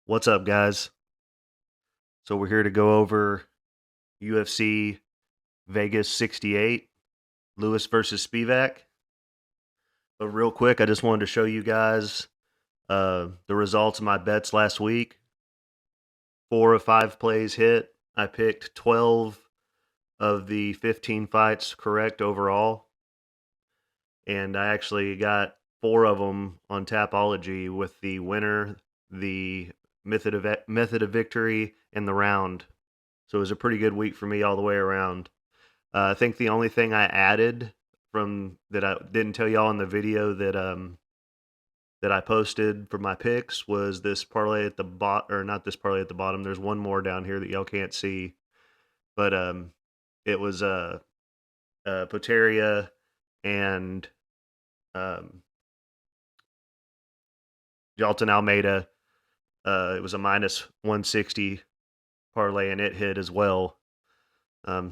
What's up, guys? So we're here to go over UFC Vegas 68, Lewis versus Spivak. But real quick, I just wanted to show you guys the results of my bets last week. 4 of 5 plays hit. I picked 12 of the 15 fights correct overall, and I actually got 4 of them on Tapology with the winner, the method of victory, and the round. So it was a pretty good week for me all the way around. I think the only thing I added from that I didn't tell y'all in the video that I posted for my picks was this parlay at the bottom, or not this parlay at the bottom. There's one more down here that y'all can't see, but it was Poteria and um, Jalton Almeida. It was a minus 160 parlay, and it hit as well.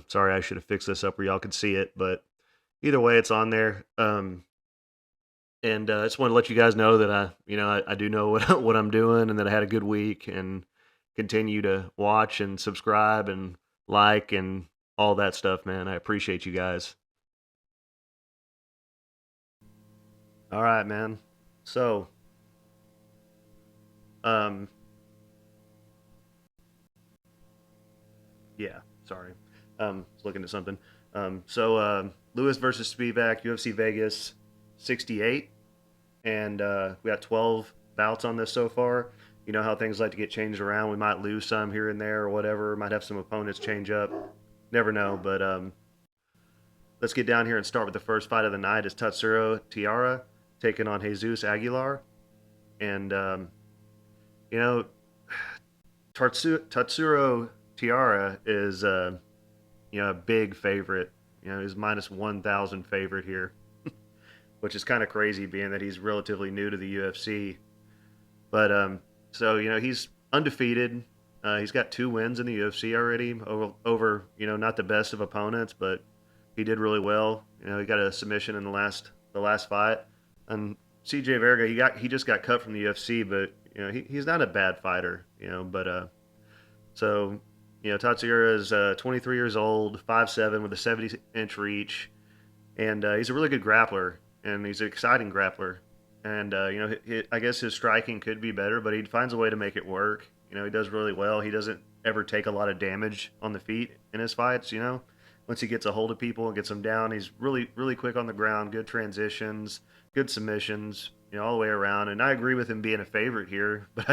Sorry, I should have fixed this up where y'all could see it, but either way, it's on there. And I just want to let you guys know that I do know what I'm doing, and that I had a good week, and continue to watch and subscribe and like and all that stuff, man. I appreciate you guys. All right, man. So, um, yeah, sorry. Was looking at something. Lewis versus Spivak, UFC Vegas 68. And we got 12 bouts on this so far. You know how things like to get changed around. We might lose some here and there or whatever. Might have some opponents change up. Never know. But let's get down here and start with the first fight of the night. Is Tatsuro Tiara taking on Jesus Aguilar. And, you know, Tatsuro Tiara is, a big favorite. He's minus 1,000 favorite here, which is kind of crazy being that he's relatively new to the UFC. But he's undefeated. He's got 2 wins in the UFC already over not the best of opponents, but he did really well. He got a submission in the last fight. And CJ Verga, he just got cut from the UFC, but he's not a bad fighter. But so Tatsura is 23 years old, 5'7", with a 70-inch reach, and he's a really good grappler, and he's an exciting grappler. And I guess his striking could be better, but he finds a way to make it work. He does really well. He doesn't ever take a lot of damage on the feet in his fights. Once he gets a hold of people and gets them down, he's really really quick on the ground. Good transitions, good submissions. All the way around. And I agree with him being a favorite here, but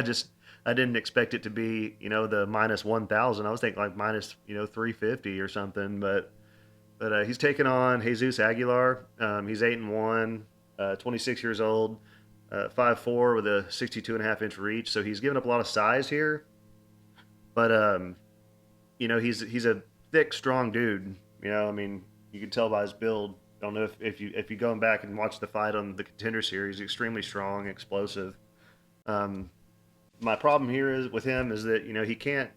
I didn't expect it to be the minus 1,000. I was thinking like minus 350 or something, but he's taking on Jesus Aguilar. He's 8-1, 26 years old, 5'4", with a 62.5-inch reach. So he's giving up a lot of size here, but he's a thick, strong dude. I mean, you can tell by his build. I don't know if you go back and watch the fight on the Contender Series, he's extremely strong, explosive. Um, my problem here is with him is that he can't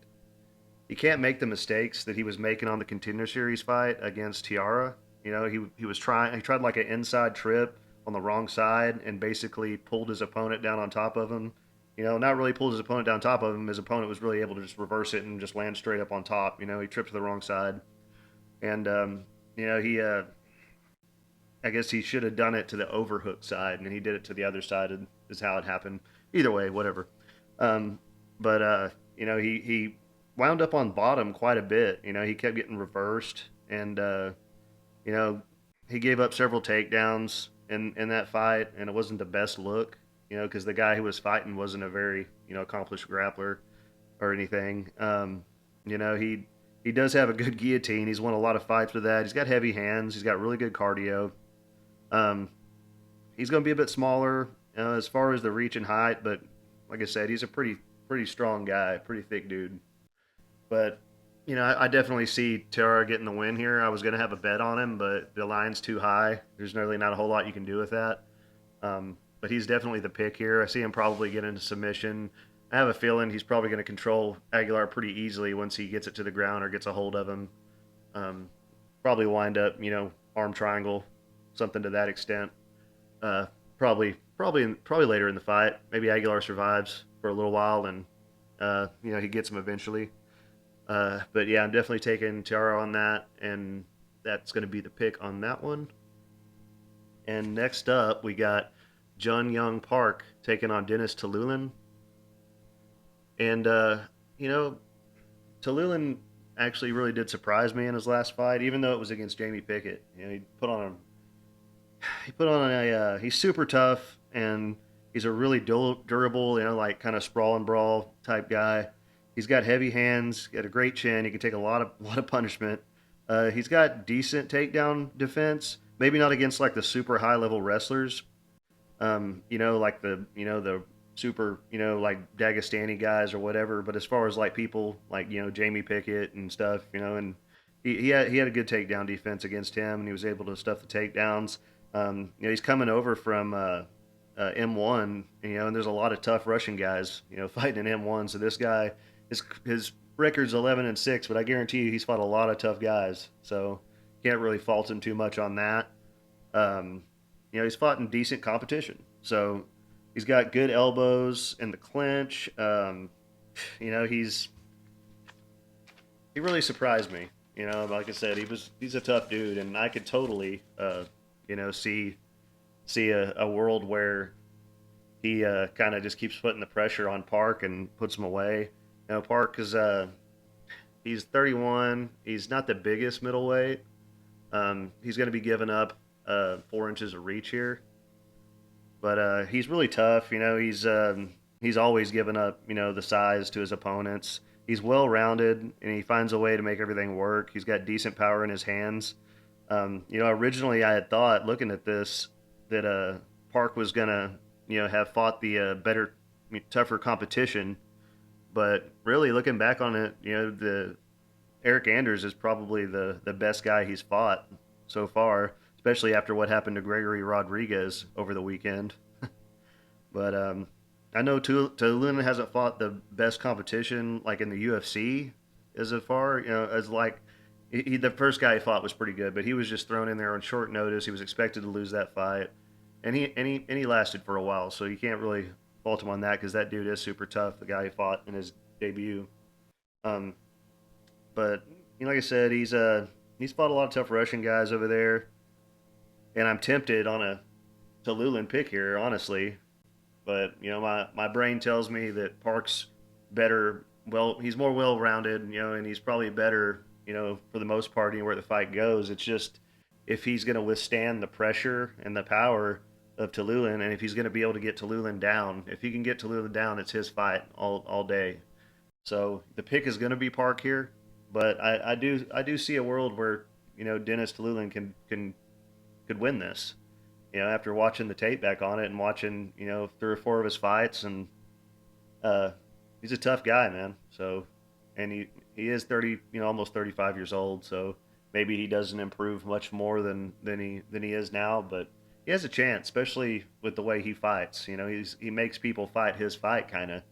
make the mistakes that he was making on the Contender Series fight against Tiara. He tried like an inside trip on the wrong side and basically pulled his opponent down on top of him. Not really pulled his opponent down on top of him. His opponent was really able to just reverse it and just land straight up on top. He tripped to the wrong side, and he I guess he should have done it to the overhook side, and he did it to the other side. Is how it happened. Either way, whatever. Um, but he wound up on bottom quite a bit. He kept getting reversed, and you know, he gave up several takedowns in that fight, and it wasn't the best look. Because the guy who was fighting wasn't a very accomplished grappler or anything. He does have a good guillotine. He's won a lot of fights with that. He's got heavy hands. He's got really good cardio. Um, he's going to be a bit smaller as far as the reach and height, but like I said, he's a pretty strong guy, pretty thick dude. But I definitely see Tara getting the win here. I was going to have a bet on him, but the line's too high. There's really not a whole lot you can do with that. But he's definitely the pick here. I see him probably get into submission. I have a feeling he's probably going to control Aguilar pretty easily once he gets it to the ground or gets a hold of him. Um, Probably wind up, arm triangle, something to that extent. Uh, probably later in the fight. Maybe Aguilar survives for a little while, and He gets him eventually. But yeah, I'm definitely taking Tiara on that, and that's going to be the pick on that one. And next up, we got Jun Young Park taking on Denis Tiuliulin. And, you know, Tiuliulin actually really did surprise me in his last fight, even though it was against Jamie Pickett. He put on he's super tough, and he's a really durable, like kind of sprawl and brawl type guy. He's got heavy hands, got a great chin. He can take a lot of punishment. He's got decent takedown defense. Maybe not against like the super high level wrestlers. Like the super like Dagestani guys or whatever. But as far as like people like Jamie Pickett and stuff, and he had a good takedown defense against him, and he was able to stuff the takedowns. He's coming over from M1, and there's a lot of tough Russian guys, fighting in M1. So this guy, his record's 11-6, but I guarantee you he's fought a lot of tough guys. So can't really fault him too much on that. Um, he's fought in decent competition, so he's got good elbows in the clinch. He's he really surprised me. Like I said, he's a tough dude, and I could totally see a world where he kind of just keeps putting the pressure on Park and puts him away. Park is he's 31. He's not the biggest middleweight. He's going to be giving up 4 inches of reach here, but he's really tough. He's always given up the size to his opponents. He's well rounded, and he finds a way to make everything work. He's got decent power in his hands. Originally I had thought, looking at this, that Park was gonna, have fought the better, tougher competition. But really, looking back on it, the Eric Anders is probably the best guy he's fought so far, especially after what happened to Gregory Rodriguez over the weekend. But I know Tiuliulin hasn't fought the best competition like in the UFC as far, as like the first guy he fought was pretty good, but he was just thrown in there on short notice. He was expected to lose that fight, and he lasted for a while, so you can't really fault him on that because that dude is super tough. The guy he fought in his debut, um, but like I said, he's fought a lot of tough Russian guys over there, and I'm tempted on a Tiuliulin pick here, honestly. But my brain tells me that Park's better. Well, he's more well rounded, and he's probably better, for the most part, where the fight goes. It's just if he's going to withstand the pressure and the power of Tiuliulin, and if he's going to be able to get Tiuliulin down. If he can get Tiuliulin down, it's his fight all day. So the pick is going to be Park here, but I do see a world where Denis Tiuliulin could win this. After watching the tape back on it and watching 3 or 4 of his fights, and he's a tough guy, man. So, and he is 30, almost 35 years old. So maybe he doesn't improve much more than he is now, but he has a chance, especially with the way he fights. He makes people fight his fight, kind of.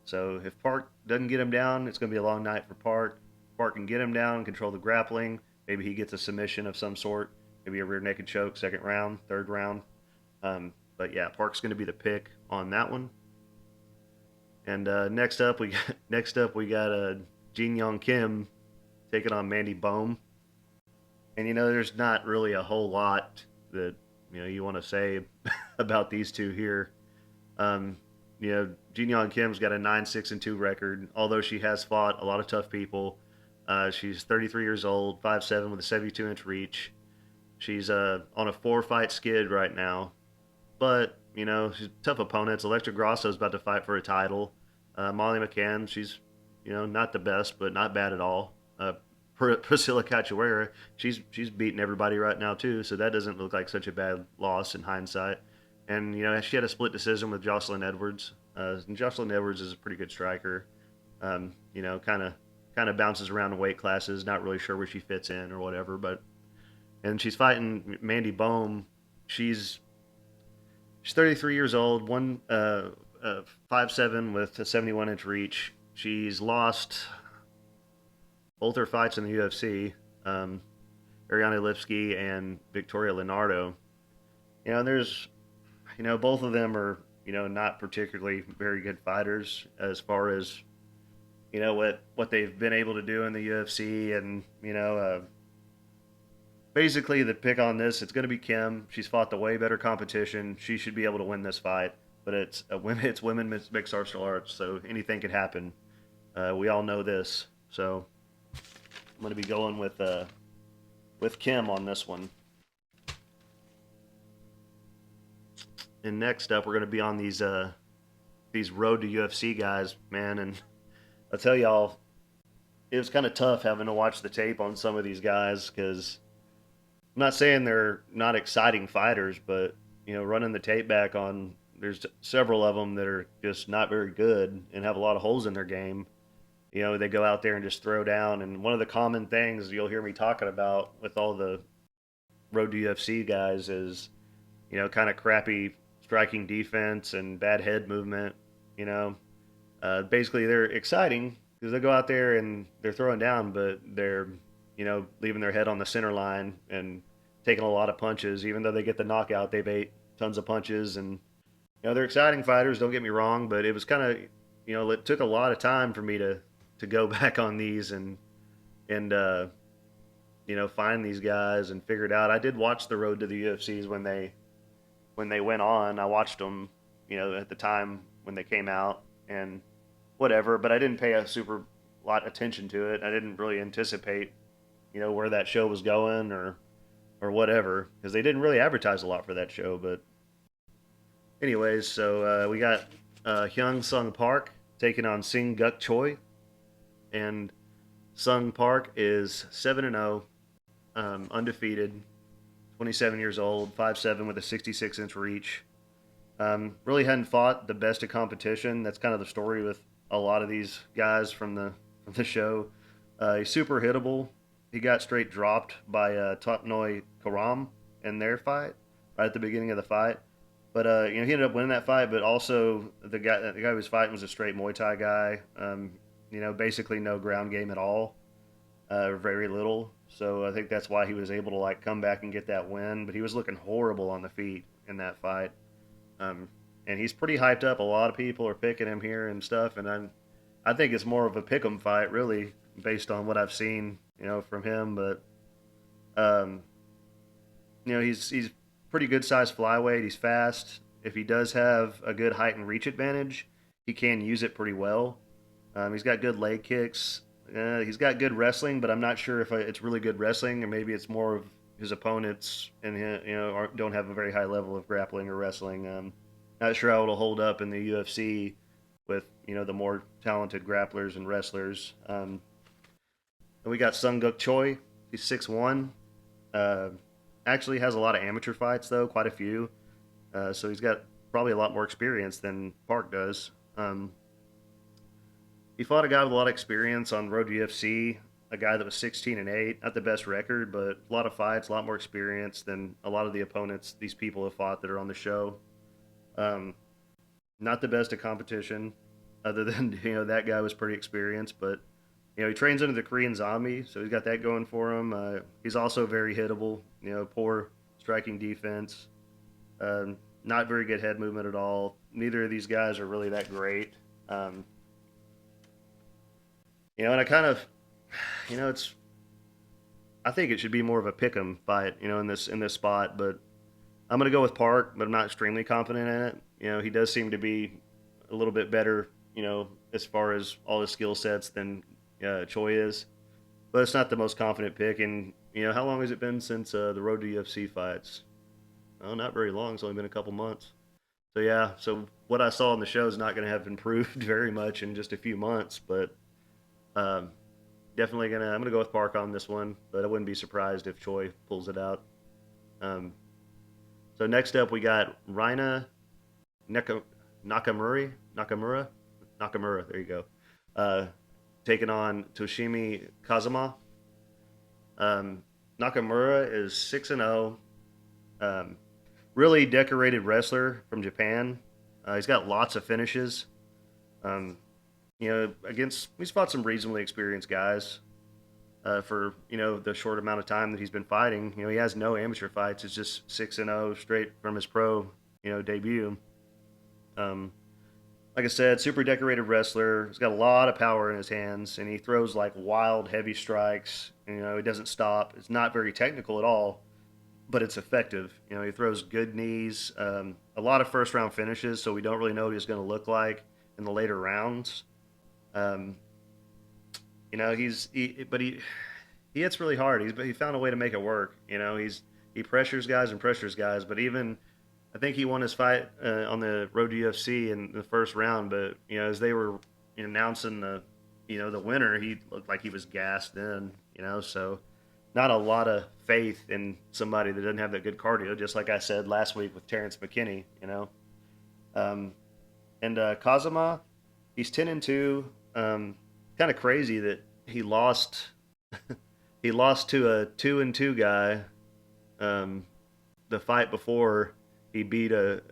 So if Park doesn't get him down, it's going to be a long night for Park. Park can get him down, control the grappling. Maybe he gets a submission of some sort. Maybe a rear naked choke, second round, third round. But yeah, Park's going to be the pick on that one. And next up we got Jin Young Kim taking on Mandy Bohm. And there's not really a whole lot that you want to say about these two here. Jin Young Kim's got a 9-6-2 record, although she has fought a lot of tough people. She's 33 years old, 5'7" with a 72-inch reach. She's on a 4-fight skid right now, but she's tough opponents. Electra Grasso's about to fight for a title. Molly McCann, she's not the best, but not bad at all. Priscilla Cachoeira, she's beating everybody right now too, so that doesn't look like such a bad loss in hindsight. And she had a split decision with Jocelyn Edwards. And Jocelyn Edwards is a pretty good striker. Kind of bounces around in weight classes. Not really sure where she fits in or whatever, but. And she's fighting Mandy Bohm. She's 33 years old, 5'7" with a 71-inch reach. She's lost both her fights in the UFC, Ariane Lipsky and Victoria Leonardo. There's, both of them are, not particularly very good fighters as far as, what they've been able to do in the UFC, and basically the pick on this, it's going to be Kim. She's fought the way better competition. She should be able to win this fight. But it's women mixed martial arts, so anything could happen. We all know this, so I'm going to be going with Kim on this one. And next up, we're going to be on these road to UFC guys, man. And I'll tell y'all, it was kind of tough having to watch the tape on some of these guys because I'm not saying they're not exciting fighters, but running the tape back on, there's several of them that are just not very good and have a lot of holes in their game. They go out there and just throw down. And one of the common things you'll hear me talking about with all the road to UFC guys is, kind of crappy striking defense and bad head movement. You know, Basically they're exciting because they go out there and they're throwing down, but they're leaving their head on the center line and taking a lot of punches. Even though they get the knockout, they've ate tons of punches, and they're exciting fighters. Don't get me wrong, but it was kind of it took a lot of time for me to go back on these and find these guys and figure it out. I did watch the road to the UFCs when they went on. I watched them, at the time when they came out and whatever, but I didn't pay a super lot attention to it. I didn't really anticipate, where that show was going or whatever, because they didn't really advertise a lot for that show. But anyways, so we got Hyun Sung Park taking on Sing Guk Choi, and Sung Park is 7-0, undefeated, 27 years old, 5'7" with a 66-inch reach. Really hadn't fought the best of competition. That's kind of the story with a lot of these guys from the show. He's super hittable. He got straight dropped by Totnoy Karam in their fight right at the beginning of the fight. But he ended up winning that fight. But also the guy who was fighting was a straight Muay Thai guy. Basically no ground game at all, very little. So I think that's why he was able to come back and get that win. But he was looking horrible on the feet in that fight. And he's pretty hyped up. A lot of people are picking him here and stuff. And I think it's more of a pick'em fight, really, based on what I've seen, from him. But he's pretty good sized flyweight. He's fast. If he does have a good height and reach advantage, he can use it pretty well. He's got good leg kicks. He's got good wrestling, but I'm not sure if it's really good wrestling, or maybe it's more of his opponents and don't have a very high level of grappling or wrestling. Not sure how it'll hold up in the UFC with the more talented grapplers and wrestlers. And we got Sung Guk Choi. He's 6'1". Actually has a lot of amateur fights though, quite a few. So he's got probably a lot more experience than Park does. He fought a guy with a lot of experience on Road to UFC, a guy that was 16-8, not the best record, but a lot of fights, a lot more experience than a lot of the opponents these people have fought that are on the show. Not the best at competition, other than that guy was pretty experienced, but he trains under the Korean Zombie, so he's got that going for him. He's also very hittable, poor striking defense, not very good head movement at all. Neither of these guys are really that great. And I kind of, it's. I think it should be more of a pick'em fight, in this spot. But I'm gonna go with Park, but I'm not extremely confident in it. He does seem to be a little bit better, as far as all his skill sets than Choi is. But it's not the most confident pick. And how long has it been since the Road to UFC fights? Oh, not very long. It's only been a couple months. So yeah. So what I saw on the show is not going to have improved very much in just a few months, but. Um, Definitely I'm gonna go with Park on this one, but I wouldn't be surprised if Choi pulls it out. Um, so next up we got Rinya Nakamura. There you go. Taking on Toshiomi Kazama. Nakamura is 6-0. Really decorated wrestler from Japan. He's got lots of finishes. Um, he's fought some reasonably experienced guys for the short amount of time that he's been fighting. He has no amateur fights. It's just 6-0 straight from his pro debut. like I said, super decorated wrestler. He's got a lot of power in his hands, and he throws like wild, heavy strikes. And, he doesn't stop. It's not very technical at all, but it's effective. He throws good knees, a lot of first round finishes, so we don't really know what he's going to look like in the later rounds. Um, but he hits really hard. He found a way to make it work. He pressures guys and pressures guys, but even I think he won his fight on the road to UFC in the first round. But as they were announcing the winner, he looked like he was gassed then. So not a lot of faith in somebody that doesn't have that good cardio. Just like I said last week with Terrence McKinney. Um, and Kazama, he's 10-2. Kind of crazy that he lost. He lost to a 2-2 guy. Um, the fight before he beat the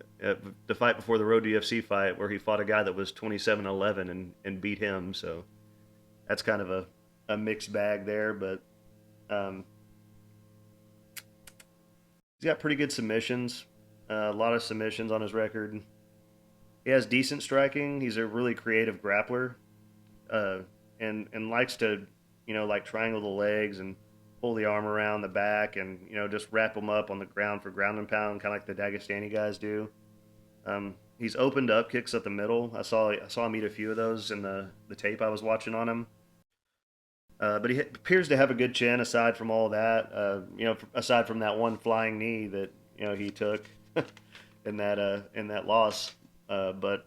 fight before the Road to UFC fight where he fought a guy that was 27-11 and beat him. So that's kind of a mixed bag there, but um, he's got pretty good submissions. A lot of submissions on his record. He has decent striking. He's a really creative grappler, uh, and likes to like triangle the legs and pull the arm around the back and just wrap them up on the ground for ground and pound, kind of like the Dagestani guys do. He's opened up kicks up the middle. I saw him eat a few of those in the tape I was watching on him. But he appears to have a good chin aside from all that. Aside from that one flying knee that he took in that loss. But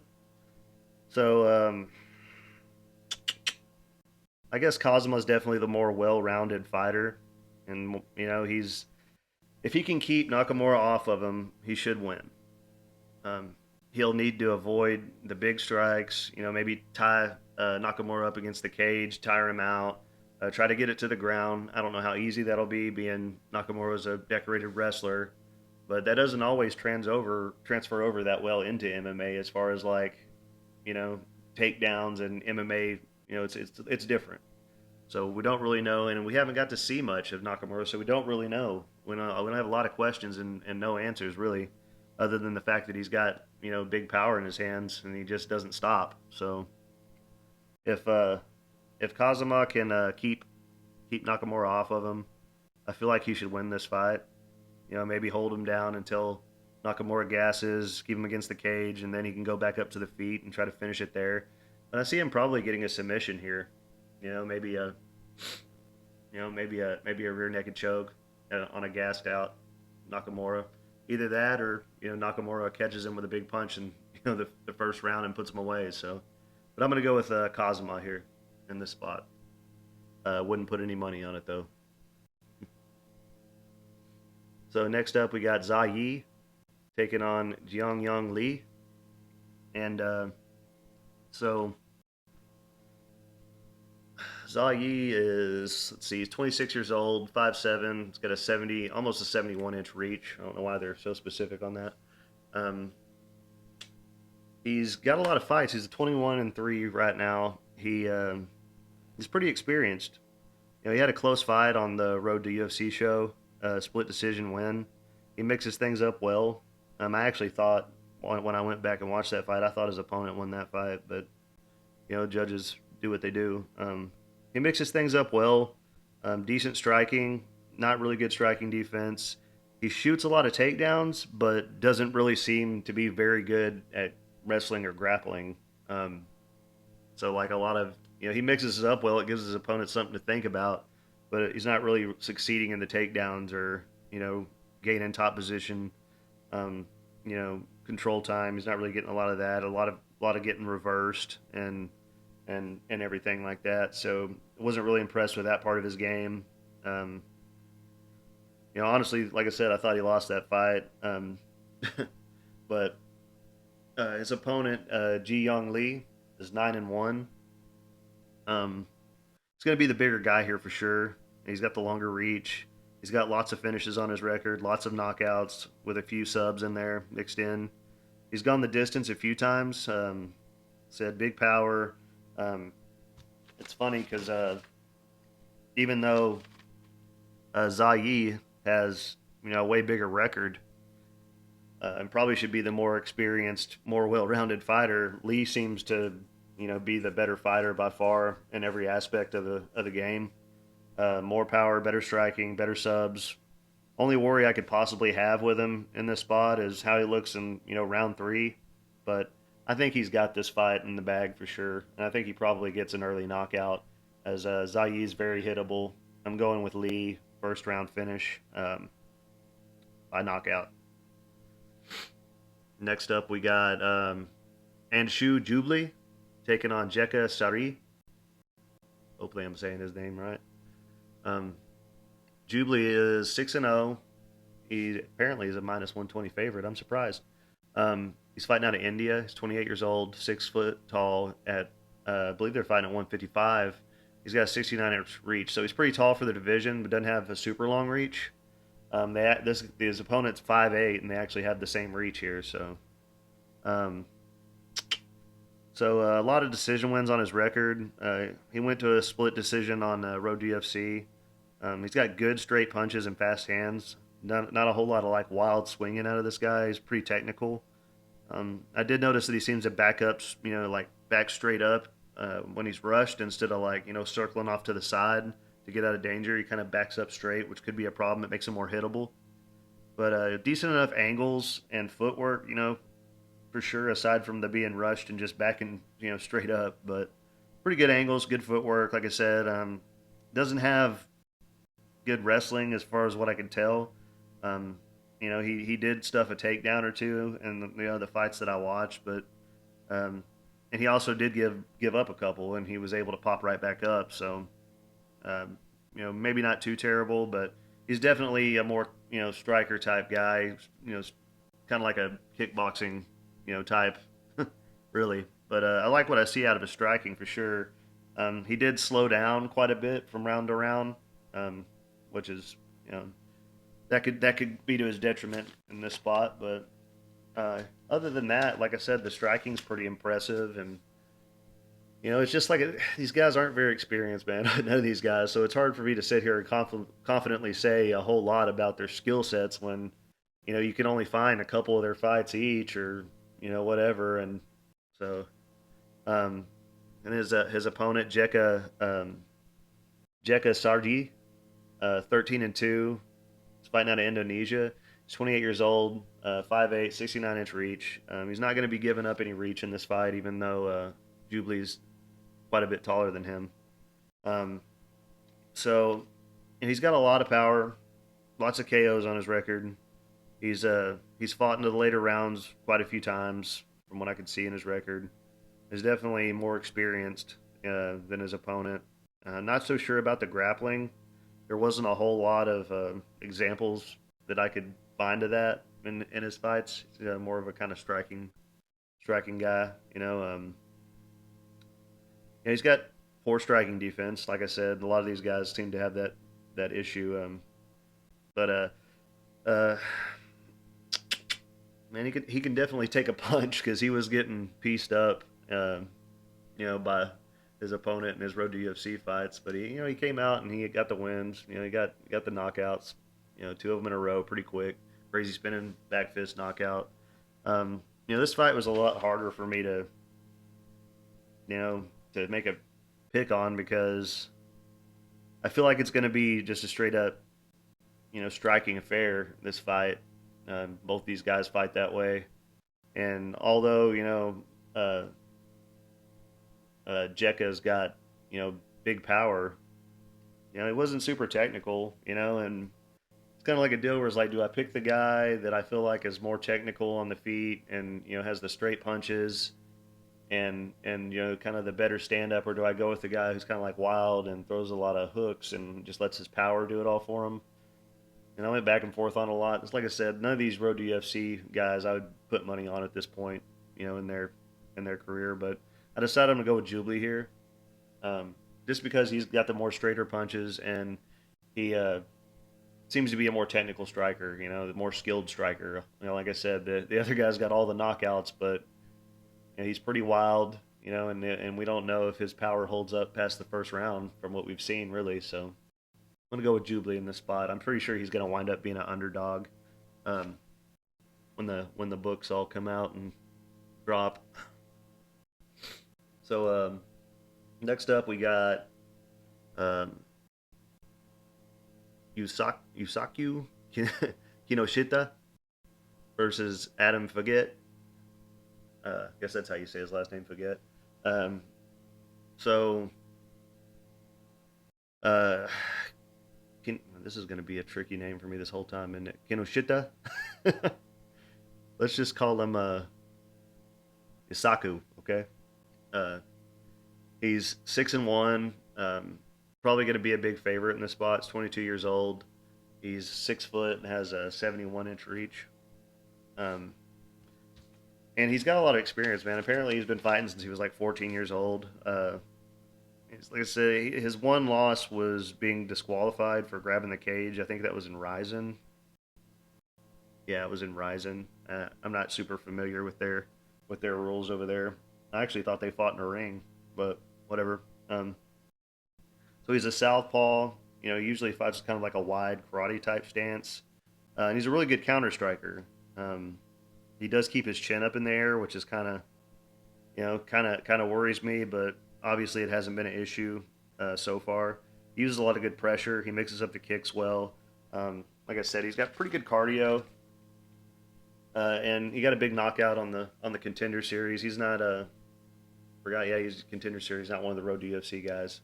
so I guess Kazuma is definitely the more well-rounded fighter, and he's if he can keep Nakamura off of him, he should win. He'll need to avoid the big strikes. Maybe tie Nakamura up against the cage, tire him out, try to get it to the ground. I don't know how easy that'll be, being Nakamura's a decorated wrestler, but that doesn't always transfer over that well into MMA as far as like you know takedowns and MMA. It's different. So we don't really know, and we haven't got to see much of Nakamura, so we don't really know. We don't have a lot of questions and no answers really, other than the fact that he's got big power in his hands and he just doesn't stop. So if if Kazama can keep Nakamura off of him, I feel like he should win this fight. Maybe hold him down until Nakamura gasses, keep him against the cage, and then he can go back up to the feet and try to finish it there. But I see him probably getting a submission here. Maybe a maybe a rear naked choke on a gassed out Nakamura. Either that or Nakamura catches him with a big punch in the first round and puts him away. So, but I'm gonna go with Kazuma here in this spot. Wouldn't put any money on it though. So next up we got Yi taking on Jeong Lee, and so Yi is, let's see, he's 26 years old, 5'7". He's got a 70, almost a 71-inch reach. I don't know why they're so specific on that. Um, he's got a lot of fights. He's 21-3 right now. He's pretty experienced. He had a close fight on the Road to UFC show, split decision win. He mixes things up well. I actually thought when I went back and watched that fight, I thought his opponent won that fight, but judges do what they do. He mixes things up well. Decent striking, not really good striking defense. He shoots a lot of takedowns, but doesn't really seem to be very good at wrestling or grappling. So like a lot of he mixes it up well. It gives his opponent something to think about, but he's not really succeeding in the takedowns or gaining top position. Control time. He's not really getting a lot of that. A lot of getting reversed and everything like that. So I wasn't really impressed with that part of his game. Honestly, like I said, I thought he lost that fight. But his opponent, Young Lee, is 9-1. He's going to be the bigger guy here for sure. He's got the longer reach. He's got lots of finishes on his record, lots of knockouts with a few subs in there mixed in. He's gone the distance a few times. Said big power. It's funny because even though Yi has a way bigger record, and probably should be the more experienced, more well-rounded fighter. Lee seems to, be the better fighter by far in every aspect of the game. More power, better striking, better subs. Only worry I could possibly have with him in this spot is how he looks in round three, but I think he's got this fight in the bag for sure, and I think he probably gets an early knockout as Zai's very hittable. I'm going with Lee first round finish by knockout. Next up, we got Anshu Jubli taking on Jeka Sari. Hopefully, I'm saying his name right. Um, Jubli is 6-0. He apparently is a -120 favorite. I'm surprised. He's fighting out of India. He's 28 years old, 6 foot tall. At I believe they're fighting at 155. He's got a 69-inch reach, so he's pretty tall for the division, but doesn't have a super long reach. His opponent's 5'8", and they actually have the same reach here. Um, a lot of decision wins on his record. He went to a split decision on Road to UFC. He's got good straight punches and fast hands. Not a whole lot of like wild swinging out of this guy. He's pretty technical. I did notice that he seems to back up, like back straight up when he's rushed instead of like circling off to the side to get out of danger. He kind of backs up straight, which could be a problem. It makes him more hittable. But decent enough angles and footwork, for sure. Aside from the being rushed and just backing, straight up, but pretty good angles, good footwork. Like I said, doesn't have good wrestling as far as what I can tell. He did stuff a takedown or two in the fights that I watched, but and he also did give up a couple, and he was able to pop right back up. So maybe not too terrible, but he's definitely a more striker type guy. Kind of like a kickboxing type, really. But I like what I see out of his striking for sure. He did slow down quite a bit from round to round, which is that could be to his detriment in this spot. But other than that, like I said, the striking's pretty impressive, and it's just like these guys aren't very experienced, man. None of these guys, so it's hard for me to sit here and confidently say a whole lot about their skill sets when you can only find a couple of their fights each, or whatever. And so, and his opponent Jeka Saragih, 13-2. He's fighting out of Indonesia. He's 28 years old, 5'8", 69-inch reach. He's not going to be giving up any reach in this fight, even though Jubli's quite a bit taller than him. So, and he's got a lot of power, lots of KOs on his record. He's fought into the later rounds quite a few times, from what I could see in his record. He's definitely more experienced than his opponent. Not so sure about the grappling. There wasn't a whole lot of examples that I could find of that in his fights. He's more of a kind of striking guy. He's got poor striking defense. Like I said, a lot of these guys seem to have that issue. But man, he can definitely take a punch, because he was getting pieced up, by his opponent in his road to UFC fights. But he came out and he got the wins. He got the knockouts. Two of them in a row, pretty quick. Crazy spinning back fist knockout. This fight was a lot harder for me to make a pick on, because I feel like it's going to be just a straight up striking affair, this fight. Both these guys fight that way, and although Jeka's got big power, it wasn't super technical, and it's kind of like a deal where it's like, do I pick the guy that I feel like is more technical on the feet and has the straight punches and kind of the better stand up, or do I go with the guy who's kind of like wild and throws a lot of hooks and just lets his power do it all for him? And I went back and forth on a lot. It's like I said, none of these road to UFC guys I would put money on at this point, in their career. But I decided I'm gonna go with Jubli here, just because he's got the more straighter punches, and he seems to be a more technical striker. The more skilled striker. Like I said, the other guy's got all the knockouts, but he's pretty wild. And we don't know if his power holds up past the first round from what we've seen, really. So I'm gonna go with Jubli in this spot. I'm pretty sure he's gonna wind up being an underdog. Um, when the books all come out and drop. So next up we got um, Yusaku Kinoshita versus Adam Fugitt. I guess that's how you say his last name, Fugitt. Um, so uh, this is going to be a tricky name for me this whole time, isn't it? Kinoshita. Let's just call him Isaku, okay? Uh, he's 6-1. Probably going to be a big favorite in this spot. He's 22 years old. He's 6 foot and has a 71-inch reach. Um, and he's got a lot of experience, man. Apparently, he's been fighting since he was like 14 years old. Like I said, his one loss was being disqualified for grabbing the cage. I think that was in Ryzen. Yeah, it was in Ryzen. I'm not super familiar with their rules over there. I actually thought they fought in a ring, but whatever. So he's a southpaw. You know, he usually fights kind of like a wide karate type stance, and he's a really good counter striker. Um, he does keep his chin up in the air, which is kind of kind of worries me, but obviously it hasn't been an issue so far. He uses a lot of good pressure. He mixes up the kicks well. Like I said, he's got pretty good cardio, and he got a big knockout on the contender series. He's not forgot, yeah, he's contender series, not one of the road to UFC guys.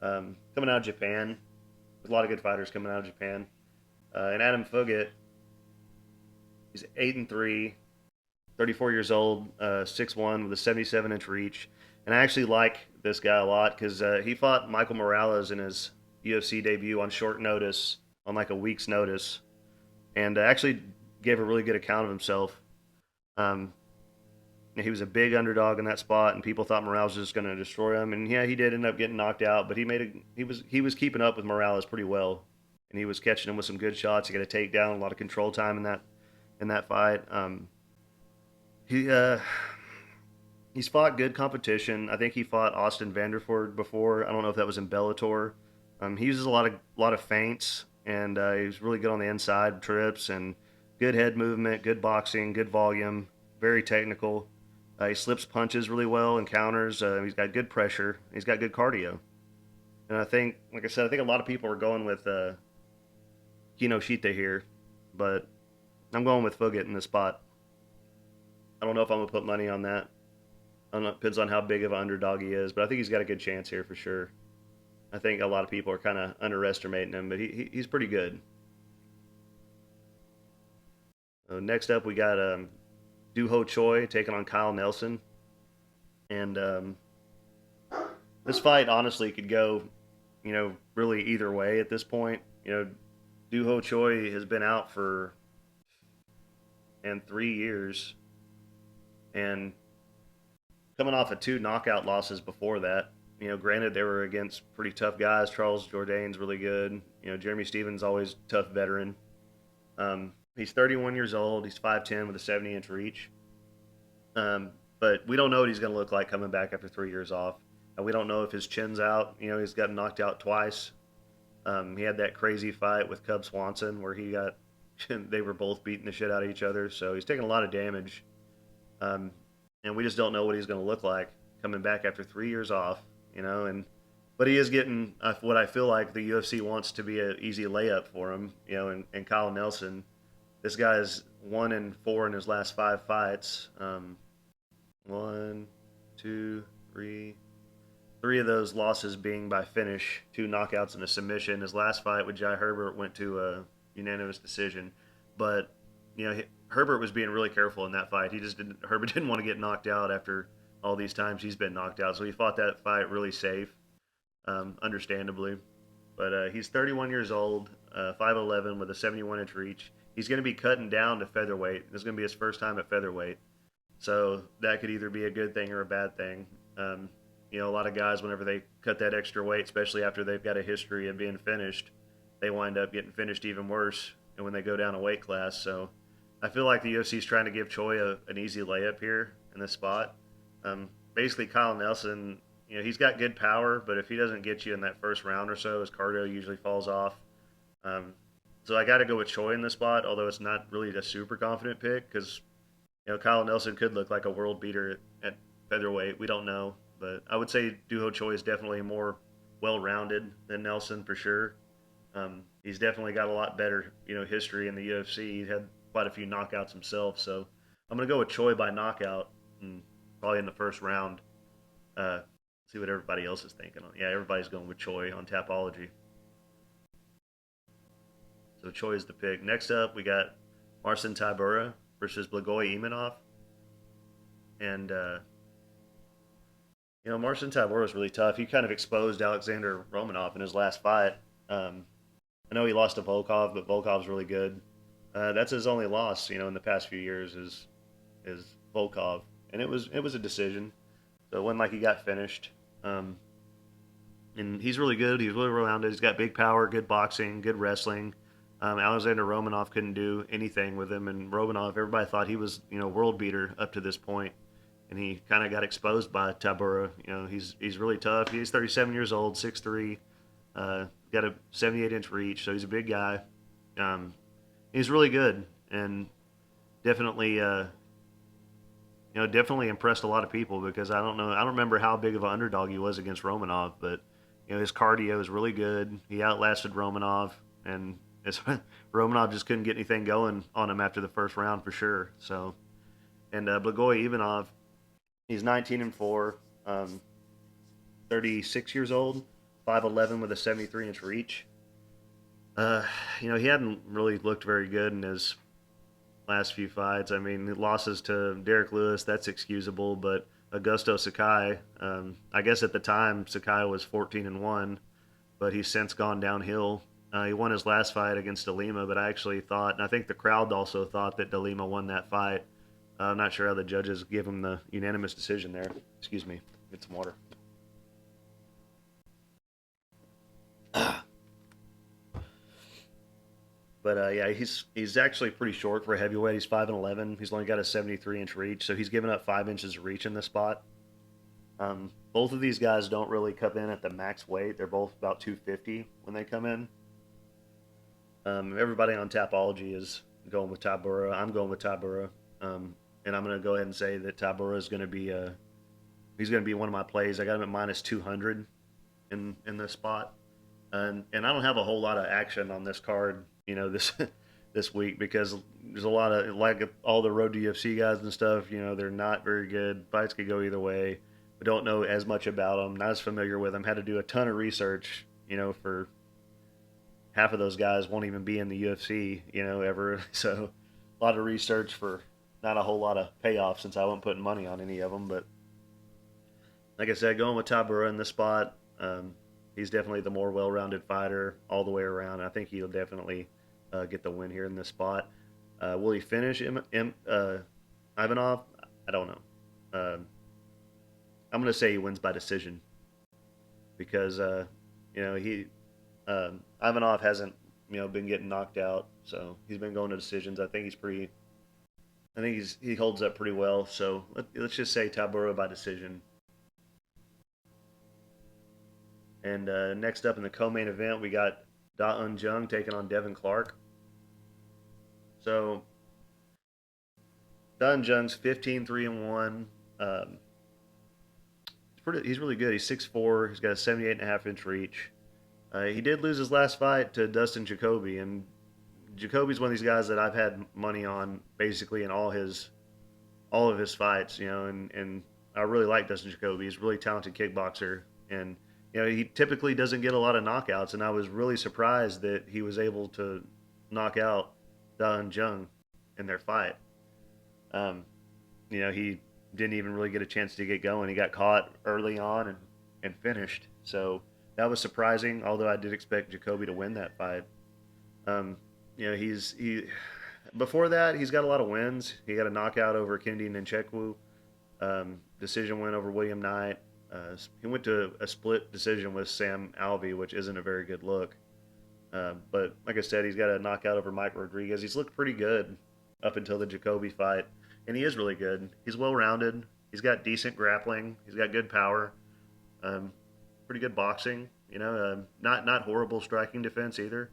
Coming out of Japan, there's a lot of good fighters coming out of Japan. And Adam Fugitt, he's 8-3, 34 years old, 6'1", with a 77-inch reach. And I actually like this guy a lot because he fought Michael Morales in his UFC debut on short notice, on like a week's notice, and actually gave a really good account of himself. Um, he was a big underdog in that spot, and people thought Morales was just going to destroy him. And yeah, he did end up getting knocked out, but he was keeping up with Morales pretty well, and he was catching him with some good shots. He got a takedown, a lot of control time in that fight. He he's fought good competition. I think he fought Austin Vanderford before. I don't know if that was in Bellator. He uses a lot of feints, and he's really good on the inside trips and good head movement, good boxing, good volume, very technical. He slips punches really well and counters. He's got good pressure. He's got good cardio. And I think, like I said, I think a lot of people are going with Kinoshita here, but I'm going with Fugitt in this spot. I don't know if I'm gonna put money on that. I don't know, it depends on how big of an underdog he is, but I think he's got a good chance here for sure. I think a lot of people are kind of underestimating him, but he's pretty good. Next up, we got Choi taking on Kyle Nelson, and this fight honestly could go, really either way at this point. Choi has been out for 3 years, and coming off of two knockout losses before that. Granted they were against pretty tough guys. Charles Jourdain's really good. Jeremy Stevens always tough veteran. He's 31 years old. He's 5'10" with a 70-inch reach. But we don't know what he's going to look like coming back after 3 years off. We don't know if his chin's out. He's gotten knocked out twice. He had that crazy fight with Cub Swanson where they were both beating the shit out of each other. So he's taking a lot of damage. And we just don't know what he's going to look like coming back after 3 years off. But he is getting what I feel like the UFC wants to be an easy layup for him. And Kyle Nelson, this guy is 1-4 in his last 5 fights. One, two, three of those losses being by finish, 2 knockouts and a submission. His last fight with Jai Herbert went to a unanimous decision, but Herbert was being really careful in that fight. Herbert didn't want to get knocked out after all these times he's been knocked out, so he fought that fight really safe, understandably. But he's 31 years old, 5'11", with a 71-inch reach. He's going to be cutting down to featherweight. This is going to be his first time at featherweight, so that could either be a good thing or a bad thing. A lot of guys, whenever they cut that extra weight, especially after they've got a history of being finished, they wind up getting finished even worse and when they go down a weight class. So I feel like the UFC is trying to give Choi an easy layup here in this spot. Basically, Kyle Nelson, he's got good power, but if he doesn't get you in that first round or so, his cardio usually falls off. So I got to go with Choi in this spot, although it's not really a super confident pick because Kyle Nelson could look like a world beater at featherweight. We don't know, but I would say Duho Choi is definitely more well-rounded than Nelson for sure. He's definitely got a lot better, history in the UFC. He had quite a few knockouts himself, so I'm gonna go with Choi by knockout, and probably in the first round. Uh, See what everybody else is thinking. Yeah, everybody's going with Choi on Tapology. So Choi is the pick. Next up, we got Marcin Tybura versus Blagoy Ivanov, and Marcin Tybura is really tough. He kind of exposed Alexander Romanov in his last fight. Um, I know he lost to Volkov, but Volkov's really good. That's his only loss, in the past few years is Volkov, and it was a decision. So it wasn't like he got finished. Um, and he's really good. He's really rounded. He's got big power, good boxing, good wrestling. Alexander Romanov couldn't do anything with him, and Romanov, everybody thought he was, world beater up to this point, and he kind of got exposed by Tabura. He's really tough. He's 37 years old, 6'3", got a 78-inch reach, so he's a big guy. Um, he's really good, and definitely, definitely impressed a lot of people because I don't remember how big of an underdog he was against Romanov, but his cardio is really good. He outlasted Romanov, and it's, Romanov just couldn't get anything going on him after the first round for sure. So, and Blagoy Ivanov, he's 19-4, 36 years old, 5'11" with a 73-inch reach. He hadn't really looked very good in his last few fights. I mean, losses to Derrick Lewis, that's excusable, but Augusto Sakai, I guess at the time Sakai was 14-1, but he's since gone downhill. He won his last fight against DeLima, but I actually thought, and I think the crowd also thought that DeLima won that fight. I'm not sure how the judges give him the unanimous decision there. Excuse me, get some water. But yeah, he's actually pretty short for a heavyweight. He's 5'11". He's only got a 73-inch reach, so he's given up 5 inches of reach in this spot. Both of these guys don't really come in at the max weight. They're both about 250 when they come in. Everybody on Tapology is going with Tybura. I'm going with Tybura, and I'm going to go ahead and say that Tybura is going to be he's going to be one of my plays. I got him at minus 200 in this spot, and I don't have a whole lot of action on this card, this this week because there's a lot of like all the road to UFC guys and stuff. They're not very good. Fights could go either way. We don't know as much about them. Not as familiar with them. Had to do a ton of research. For half of those guys won't even be in the UFC. Ever. So a lot of research for not a whole lot of payoff since I wasn't putting money on any of them. But like I said, going with Tabura in this spot. He's definitely the more well-rounded fighter all the way around. I think he'll definitely get the win here in this spot. Will he finish Ivanov? I don't know. I'm going to say he wins by decision because he Ivanov hasn't been getting knocked out, so he's been going to decisions. I think he holds up pretty well. So let's just say Tabura by decision. And next up in the co-main event, we got Jung taking on Devin Clark. So Jung's 15-3-1. He's really good. He's 6'4". He's got a 78.5-inch reach. He did lose his last fight to Dustin Jacoby, and Jacoby's one of these guys that I've had money on basically in all of his fights. And I really like Dustin Jacoby. He's a really talented kickboxer, and he typically doesn't get a lot of knockouts, and I was really surprised that he was able to knock out Jung in their fight. He didn't even really get a chance to get going. He got caught early on and finished. So that was surprising, although I did expect Jacoby to win that fight. He before that, he's got a lot of wins. He got a knockout over Kennedy Nchekwu, decision win over William Knight. He went to a split decision with Sam Alvey, which isn't a very good look. But like I said, he's got a knockout over Mike Rodriguez. He's looked pretty good up until the Jacoby fight, and he is really good. He's well-rounded. He's got decent grappling. He's got good power. Pretty good boxing. Not horrible striking defense either.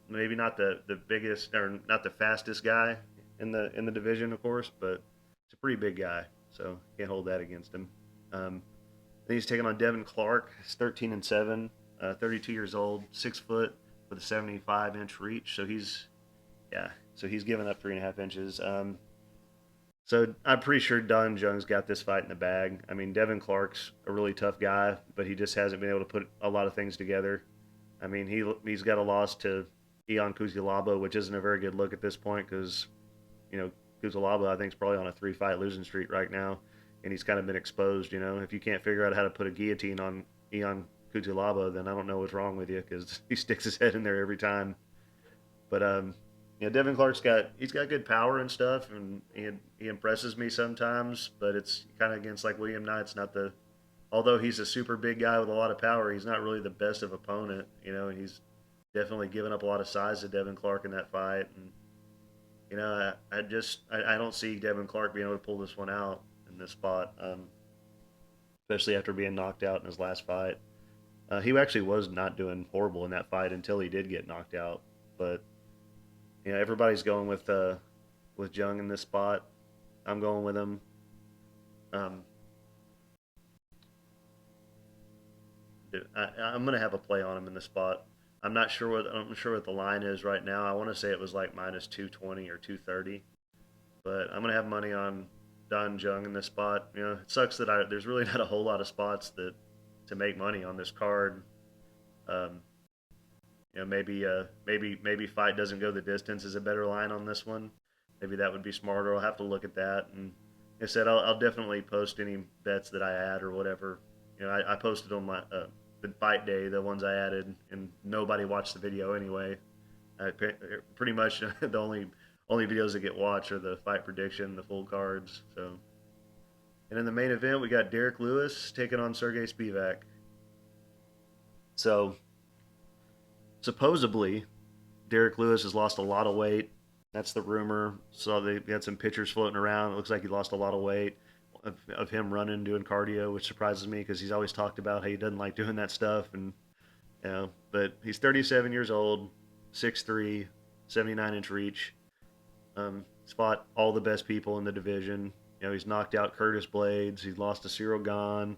maybe not the biggest or not the fastest guy in the division, of course, but he's a pretty big guy, so can't hold that against him. Then he's taking on Devin Clark. He's 13-7, 32 years old, 6 foot with a 75-inch reach. So he's yeah, so he's giving up 3.5 inches. So I'm pretty sure Don Jung's got this fight in the bag. I mean, Devin Clark's a really tough guy, but he just hasn't been able to put a lot of things together. I mean, he's got a loss to Ion Kuzulaba, which isn't a very good look at this point because Kuzulaba I think is probably on a 3 fight losing streak right now, and he's kind of been exposed. If you can't figure out how to put a guillotine on Ion Kuzulaba, then I don't know what's wrong with you because he sticks his head in there every time. But Devin Clark's got good power and stuff, and he impresses me sometimes. But it's kind of against like William Knight's not the although he's a super big guy with a lot of power, he's not really the best of opponent, and he's definitely given up a lot of size to Devin Clark in that fight. And I don't see Devin Clark being able to pull this one out in this spot, especially after being knocked out in his last fight. He actually was not doing horrible in that fight until he did get knocked out. But everybody's going with Jung in this spot. I'm going with him. Um, I'm gonna have a play on him in this spot. I'm not sure what the line is right now. I want to say it was like minus 220 or 230, but I'm gonna have money on Don Jung in this spot. It sucks that there's really not a whole lot of spots that to make money on this card. Um, maybe fight doesn't go the distance is a better line on this one. Maybe that would be smarter. I'll have to look at that. And like I said, I'll definitely post any bets that I add or whatever. I posted on my the fight day the ones I added, and nobody watched the video anyway. Pretty much the only videos that get watched are the fight prediction, the full cards. So, and in the main event, we got Derrick Lewis taking on Sergey Spivak. So supposedly, Derrick Lewis has lost a lot of weight. That's the rumor. So they had some pictures floating around. It looks like he lost a lot of weight of him running, doing cardio, which surprises me because he's always talked about how he doesn't like doing that stuff. And but he's 37 years old, 6'3", 79-inch reach. He's fought all the best people in the division. He's knocked out Curtis Blades. He's lost to Cyril Gahn.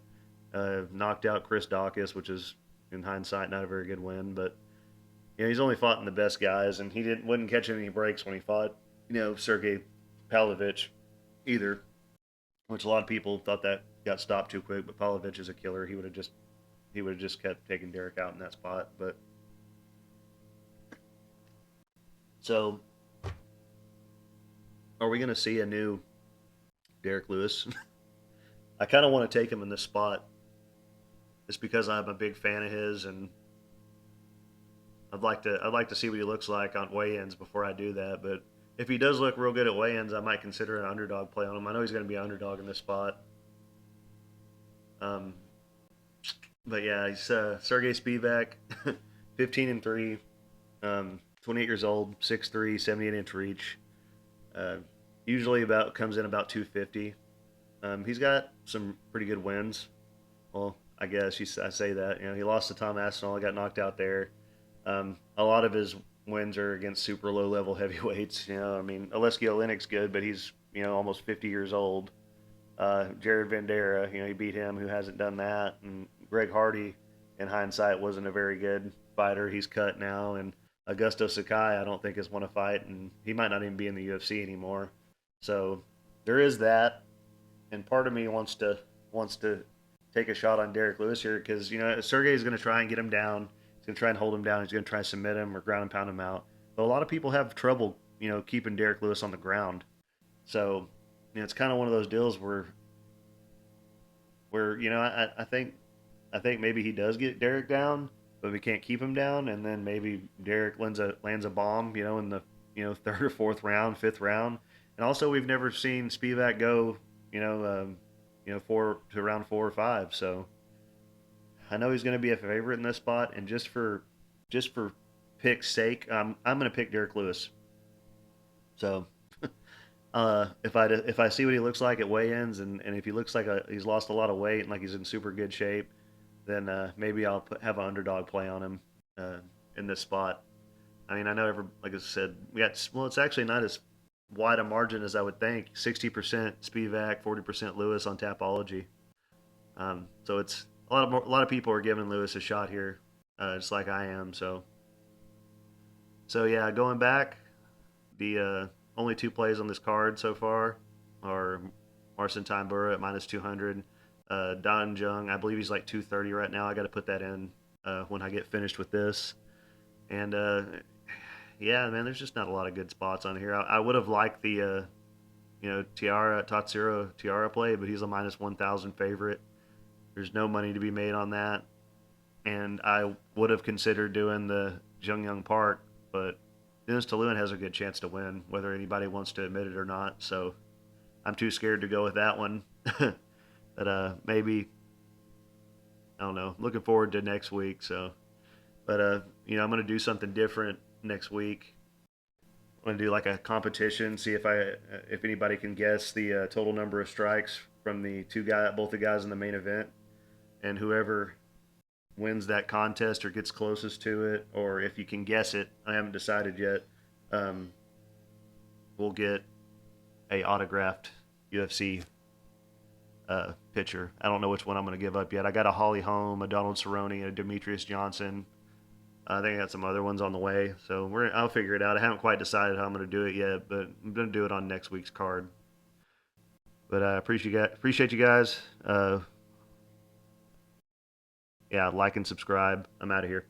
Knocked out Chris Dawkins, which is in hindsight not a very good win, but he's only fought in the best guys, and he wouldn't catch any breaks when he fought, Sergey Pavlovich either, which a lot of people thought that got stopped too quick. But Pavlovich is a killer. He would have just kept taking Derrick out in that spot. But so, are we going to see a new Derrick Lewis? I kind of want to take him in this spot, just because I'm a big fan of his, and I'd like to see what he looks like on weigh-ins before I do that. But if he does look real good at weigh-ins, I might consider an underdog play on him. I know he's going to be an underdog in this spot. Um, but yeah, he's Sergey Spivak, 15-3, 28 years old, 6'3", 78-inch reach. Uh, Usually about comes in about 250. He's got some pretty good wins. Well, I guess I say that. He lost to Tom Aspinall, got knocked out there. A lot of his wins are against super low level heavyweights. I mean, Oleski Olynyk's good, but he's almost 50 years old. Jared Vandera, he beat him, who hasn't done that. And Greg Hardy, in hindsight, wasn't a very good fighter. He's cut now, and Augusto Sakai, I don't think has won a fight, and he might not even be in the UFC anymore. So there is that, and part of me wants to take a shot on Derrick Lewis here because Sergey is going to try and get him down. He's going to try and hold him down. He's going to try and submit him or ground and pound him out. But a lot of people have trouble, keeping Derrick Lewis on the ground. So it's kind of one of those deals where I think maybe he does get Derrick down, but we can't keep him down, and then maybe Derrick lands a bomb, in the third or fourth round, fifth round. And also, we've never seen Spivak go, four to round 4 or 5. So I know he's going to be a favorite in this spot, and just for pick's sake, I'm going to pick Derrick Lewis. So if I see what he looks like at weigh-ins, and if he looks like he's lost a lot of weight and like he's in super good shape, then maybe I'll have an underdog play on him in this spot. I mean, I know like I said, we got well. It's actually not as wide a margin as I would think. 60% Spivak, 40% Lewis on Tapology. So it's a lot of people are giving Lewis a shot here, just like I am. So yeah, going back, the only two plays on this card so far are Marcin Tybura at minus 200. Don Jung, I believe he's like 230 right now. I got to put that in when I get finished with this. And yeah, man, there's just not a lot of good spots on here. I would have liked the tatsuro tiara play, but he's a minus 1,000 favorite. There's no money to be made on that, and I would have considered doing the Jung Park, but Dennis Tiuliulin has a good chance to win, whether anybody wants to admit it or not. So I'm too scared to go with that one. But maybe I don't know. Looking forward to next week. So, but I'm gonna do something different next week. I'm gonna do like a competition, see if anybody can guess the total number of strikes from both the guys in the main event, and whoever wins that contest or gets closest to it, or if you can guess it, I haven't decided yet. Um, we'll get a autographed UFC pitcher. I don't know which one I'm going to give up yet. I got a Holly Holm, a Donald Cerrone, a Demetrius Johnson. I think I got some other ones on the way, so I'll figure it out. I haven't quite decided how I'm going to do it yet, but I'm going to do it on next week's card. But I appreciate you guys. Yeah, like and subscribe. I'm out of here.